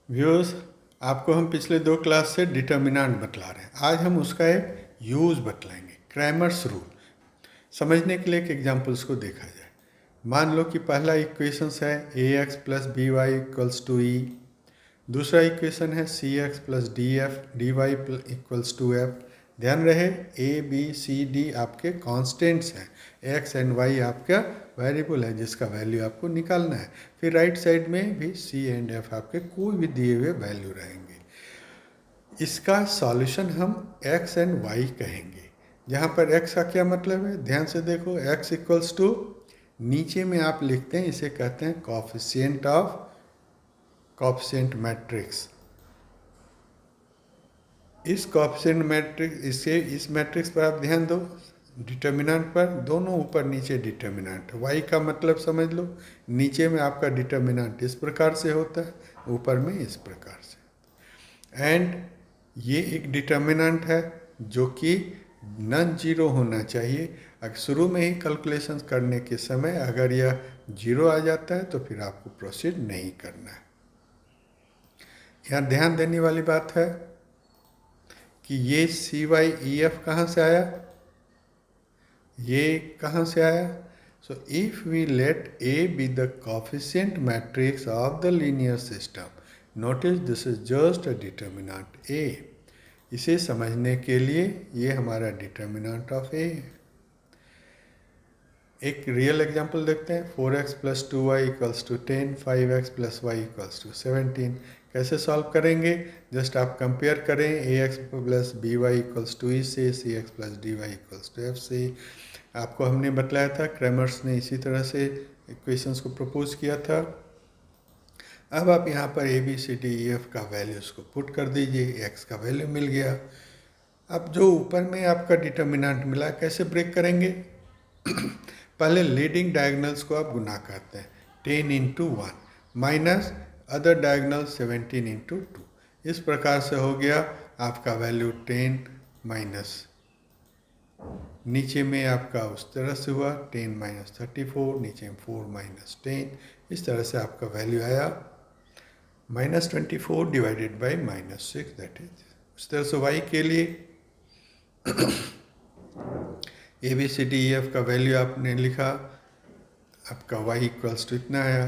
Viewers, आपको हम पिछले 2 क्लास से डिटर्मिनेंट बतला रहे हैं। आज हम उसका एक यूज़ बतलाएंगे, क्रैमर्स रूल। समझने के लिए एक एग्जांपल्स को देखा जाए। मान लो कि पहला इक्वेशंस है ax plus B Y equals to E. दूसरा इक्वेशन है cx plus D F D Y equals to F. ध्यान रहे ए बी सी डी आपके कांस्टेंट्स हैं, x एंड y आपका वेरिएबल है जिसका वैल्यू आपको निकालना है। फिर राइट साइड में भी c एंड f आपके कोई भी दिए हुए वैल्यू रहेंगे। इसका सॉल्यूशन हम x एंड y कहेंगे। जहाँ पर x का क्या मतलब है, ध्यान से देखो। x इक्वल्स टू, नीचे में आप लिखते हैं, इसे कहते हैं कोएफिशिएंट मैट्रिक्स। इस कोएफिशिएंट मैट्रिक्स, इस मैट्रिक्स पर आप ध्यान दो, डिटर्मिनेंट पर दोनों ऊपर नीचे डिटर्मिनेंट। y का मतलब समझ लो, नीचे में आपका डिटर्मिनेंट इस प्रकार से होता है, ऊपर में इस प्रकार से। एंड ये एक डिटर्मिनेंट है जो कि नॉन जीरो होना चाहिए। अगर शुरू में ही कैलकुलेशन करने के समय अगर यह जीरो आ जाता है तो फिर आपको प्रोसीड नहीं करना है। यहाँ ध्यान देने वाली बात है कि ये सी वाई ई एफ कहाँ से आया, ये कहाँ से आया। So if we let A be the coefficient matrix of the linear system, notice this is just a determinant A. इसे समझने के लिए ये हमारा डिटर्मिनेंट ऑफ ए है। एक रियल एग्जांपल देखते हैं। 4x plus 2y equals to 10, 5x plus Y equals to 17। कैसे सॉल्व करेंगे, जस्ट आप कंपेयर करें ax plus B Y equals to E से, C X plus D Y equals to F से। आपको हमने बतलाया था, क्रैमर्स ने इसी तरह से इक्वेशंस को प्रपोज किया था। अब आप यहाँ पर A B C D E F का वैल्यूज को पुट कर दीजिए, x का वैल्यू मिल गया। अब जो ऊपर में आपका डिटर्मिनेंट मिला, कैसे ब्रेक करेंगे पहले लीडिंग डायगोनल्स को आप गुना करते हैं, 10 into 1 minus other diagonal 17 into 2। इस प्रकार से हो गया आपका वैल्यू 10 माइनस, नीचे में आपका उस तरह से हुआ 10 माइनस 34, नीचे में 4 माइनस 10। इस तरह से आपका वैल्यू आया -24 डिवाइडेड बाई -6, दैट इज। उस तरह से y के लिए A B C D E F का वैल्यू आपने लिखा, आपका y इक्वल्स टू इतना आया।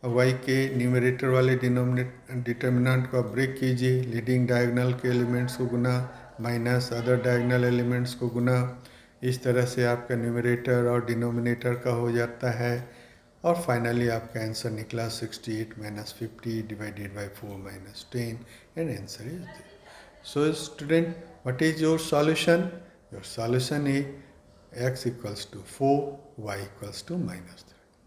अब y के न्यूमरेटर वाले डिटर्मिनेंट को आप ब्रेक कीजिए, लीडिंग डायगोनल के एलिमेंट्स को गुना माइनस अदर डायगोनल एलिमेंट्स को गुना। इस तरह से आपका न्यूमरेटर और डिनोमिनेटर का हो जाता है और फाइनली आपका आंसर निकला 68 minus 50 divided by 4 minus 10 and answer is this. So student, what is your solution? Your solution is x equals to 4, y equals to -3.